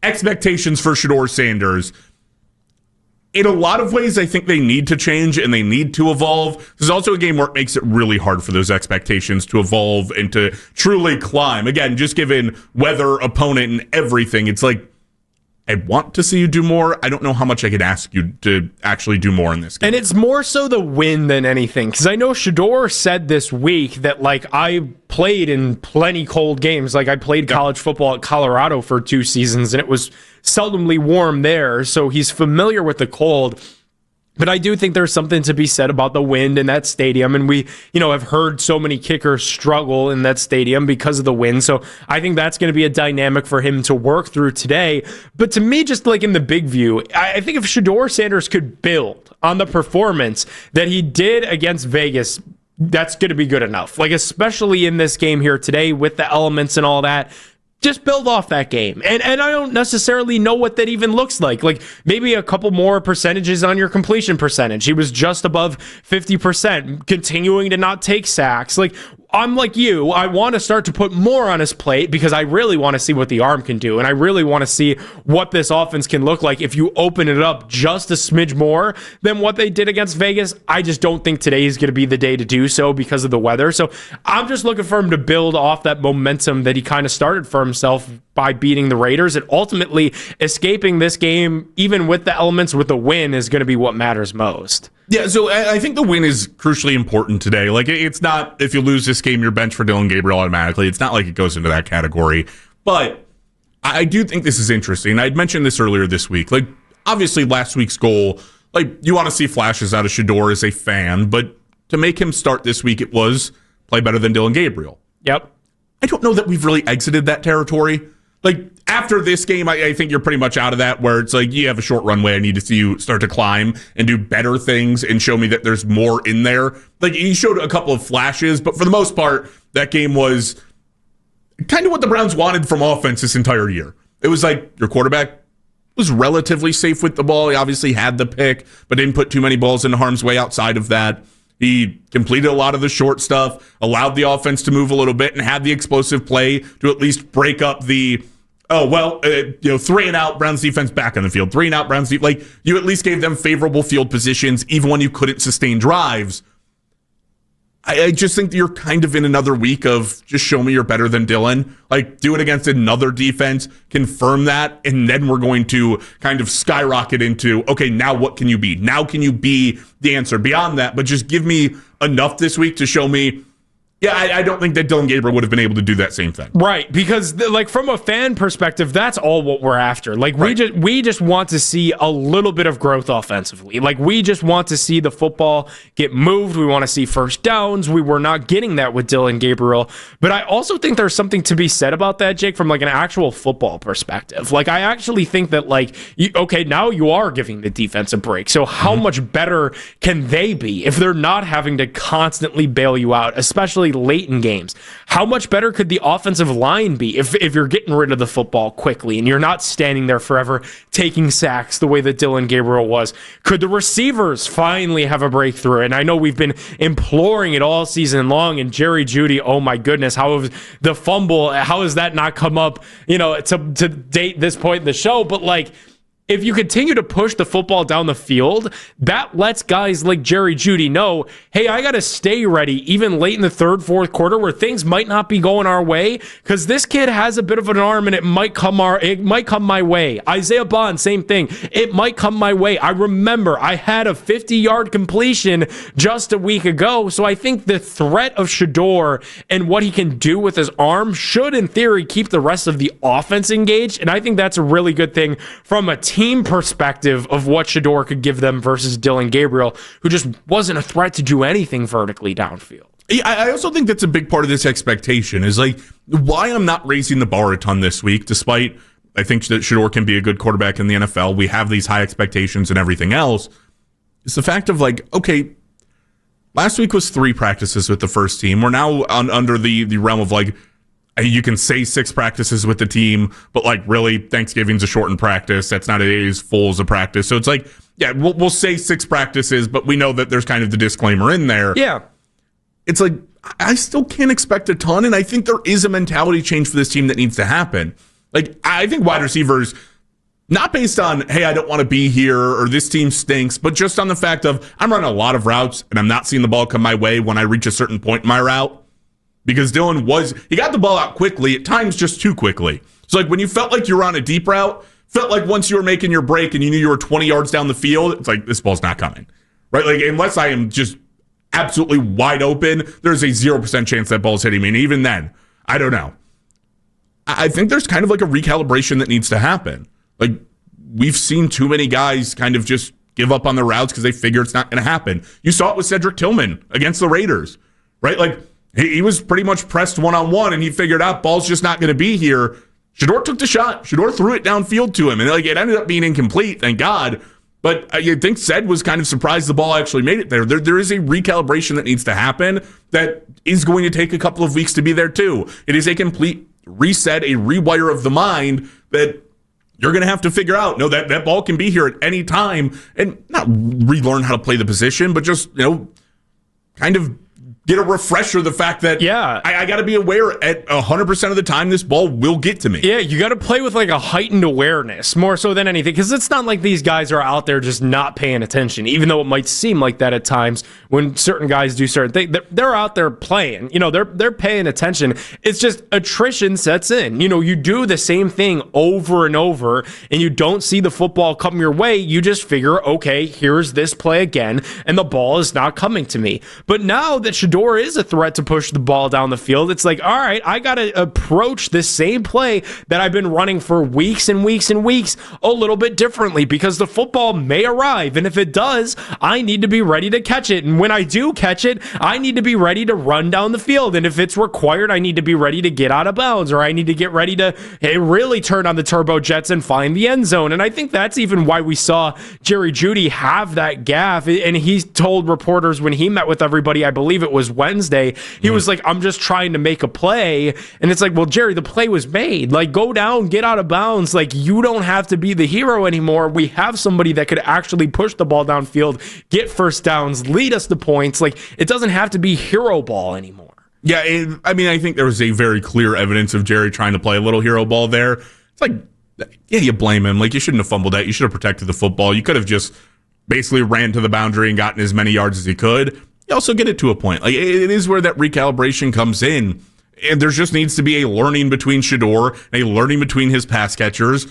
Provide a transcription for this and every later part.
expectations for Shedeur Sanders. In a lot of ways, I think they need to change and they need to evolve. There's also a game where it makes it really hard for those expectations to evolve and to truly climb. Again, just given weather, opponent, and everything, it's like, I want to see you do more. I don't know how much I could ask you to actually do more in this game. And it's more so the win than anything. Because I know Shedeur said this week that, like, I played in plenty cold games. Like, I played college football at Colorado for 2 seasons, and it was seldomly warm there. So he's familiar with the cold. But I do think there's something to be said about the wind in that stadium. And we, have heard so many kickers struggle in that stadium because of the wind. So I think that's going to be a dynamic for him to work through today. But to me, just like in the big view, I think if Shedeur Sanders could build on the performance that he did against Vegas, that's going to be good enough. Like, especially in this game here today with the elements and all that. Just build off that game. And I don't necessarily know what that even looks like. Like, maybe a couple more percentages on your completion percentage. He was just above 50%, continuing to not take sacks. Like, I'm like you. I want to start to put more on his plate because I really want to see what the arm can do. And I really want to see what this offense can look like if you open it up just a smidge more than what they did against Vegas. I just don't think today is going to be the day to do so because of the weather. So I'm just looking for him to build off that momentum that he kind of started for himself by beating the Raiders, and ultimately escaping this game, even with the elements, with the win, is going to be what matters most. Yeah, so I think the win is crucially important today. Like, it's not, if you lose this game, you're benched for Dillon Gabriel automatically. It's not like it goes into that category. But I do think this is interesting. I'd mentioned this earlier this week. Like, obviously, last week's goal, like, you want to see flashes out of Shedeur as a fan, but to make him start this week, it was play better than Dillon Gabriel. Yep. I don't know that we've really exited that territory. Like, after this game, I think you're pretty much out of that, where it's like, you have a short runway. I need to see you start to climb and do better things and show me that there's more in there. Like, he showed a couple of flashes, but for the most part, that game was kind of what the Browns wanted from offense this entire year. It was like, your quarterback was relatively safe with the ball. He obviously had the pick, but didn't put too many balls into harm's way outside of that. He completed a lot of the short stuff, allowed the offense to move a little bit, and had the explosive play to at least break up the, 3-and-out, Browns defense back on the field. 3-and-out, Browns defense. Like, you at least gave them favorable field positions, even when you couldn't sustain drives. I just think that you're kind of in another week of just show me you're better than Dillon. Like, do it against another defense, confirm that, and then we're going to kind of skyrocket into, okay, now what can you be? Now can you be the answer beyond that? But just give me enough this week to show me, I don't think that Dillon Gabriel would have been able to do that same thing. Right, because like from a fan perspective, that's all what we're after. Like, right. we just want to see a little bit of growth offensively. Like, we just want to see the football get moved. We want to see first downs. We were not getting that with Dillon Gabriel. But I also think there's something to be said about that, Jake, from like an actual football perspective. Like, I actually think that now you are giving the defense a break. So how much better can they be if they're not having to constantly bail you out, especially late in games? How much better could the offensive line be if you're getting rid of the football quickly and you're not standing there forever taking sacks the way that Dillon Gabriel was? Could the receivers finally have a breakthrough? And I know we've been imploring it all season long, and Jerry Jeudy, oh my goodness, how has the fumble, how has that not come up, to date this point in the show? But like, if you continue to push the football down the field, that lets guys like Jerry Jeudy know, hey, I got to stay ready even late in the third, fourth quarter where things might not be going our way, because this kid has a bit of an arm and it might come my way. Isaiah Bond, same thing. It might come my way. I remember I had a 50-yard completion just a week ago, so I think the threat of Shedeur and what he can do with his arm should, in theory, keep the rest of the offense engaged, and I think that's a really good thing from a team perspective of what Shedeur could give them versus Dillon Gabriel, who just wasn't a threat to do anything vertically downfield. I also think that's a big part of this expectation is like why I'm not raising the bar a ton this week, despite I think that Shedeur can be a good quarterback in the NFL. We have these high expectations and everything else. It's the fact of like, okay, last week was 3 practices with the first team. We're now under the realm of like, you can say 6 practices with the team, but like really Thanksgiving's a shortened practice. That's not as full as a practice. So it's like, yeah, we'll say 6 practices, but we know that there's kind of the disclaimer in there. Yeah. It's like, I still can't expect a ton. And I think there is a mentality change for this team that needs to happen. Like, I think wide receivers Not based on, hey, I don't want to be here or this team stinks, but just on the fact of I'm running a lot of routes and I'm not seeing the ball come my way when I reach a certain point in my route. Because Dylan he got the ball out quickly, at times just too quickly. So like when you felt like you were on a deep route, felt like once you were making your break and you knew you were 20 yards down the field, it's like this ball's not coming. Right? Like unless I am just absolutely wide open, there's a 0% chance that ball's hitting me. And even then, I don't know. I think there's kind of like a recalibration that needs to happen. Like, we've seen too many guys kind of just give up on the routes because they figure it's not going to happen. You saw it with Cedric Tillman against the Raiders, right? Like, he was pretty much pressed one-on-one, and he figured out ball's just not going to be here. Shedeur took the shot. Shedeur threw it downfield to him, and like it ended up being incomplete, thank God. But I think Ced was kind of surprised the ball actually made it there. There is a recalibration that needs to happen that is going to take a couple of weeks to be there, too. It is a complete reset, a rewire of the mind that you're going to have to figure out, no, that ball can be here at any time, and not relearn how to play the position, but just, kind of get a refresher the fact that I got to be aware at 100% of the time this ball will get to me. Yeah, you got to play with like a heightened awareness more so than anything, because it's not like these guys are out there just not paying attention, even though it might seem like that at times when certain guys do certain things. They're out there playing. They're paying attention. It's just attrition sets in. You do the same thing over and over, and you don't see the football come your way. You just figure, okay, here's this play again, and the ball is not coming to me. But now that Shedeur is a threat to push the ball down the field, it's like, all right, I got to approach this same play that I've been running for weeks and weeks and weeks a little bit differently, because the football may arrive, and if it does, I need to be ready to catch it. And when I do catch it, I need to be ready to run down the field. And if it's required, I need to be ready to get out of bounds, or I need to get ready to really turn on the turbo jets and find the end zone. And I think that's even why we saw Jerry Jeudy have that gaffe. And he told reporters when he met with everybody, I believe it was Wednesday, he was like, I'm just trying to make a play. And it's like, well, Jerry, the play was made. Like, go down, get out of bounds. Like, you don't have to be the hero anymore. We have somebody that could actually push the ball downfield, get first downs, lead us to points. Like, it doesn't have to be hero ball anymore. Yeah, I think there was a very clear evidence of Jerry trying to play a little hero ball there. It's like, yeah, you blame him. Like, you shouldn't have fumbled that. You should have protected the football. You could have just basically ran to the boundary and gotten as many yards as he could. You also get it to a point. Like, it is where that recalibration comes in. And there just needs to be a learning between Shedeur and a learning between his pass catchers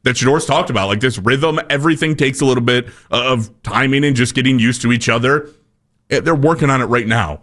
that Shedeur's talked about. Like, this rhythm, everything takes a little bit of timing and just getting used to each other. They're working on it right now.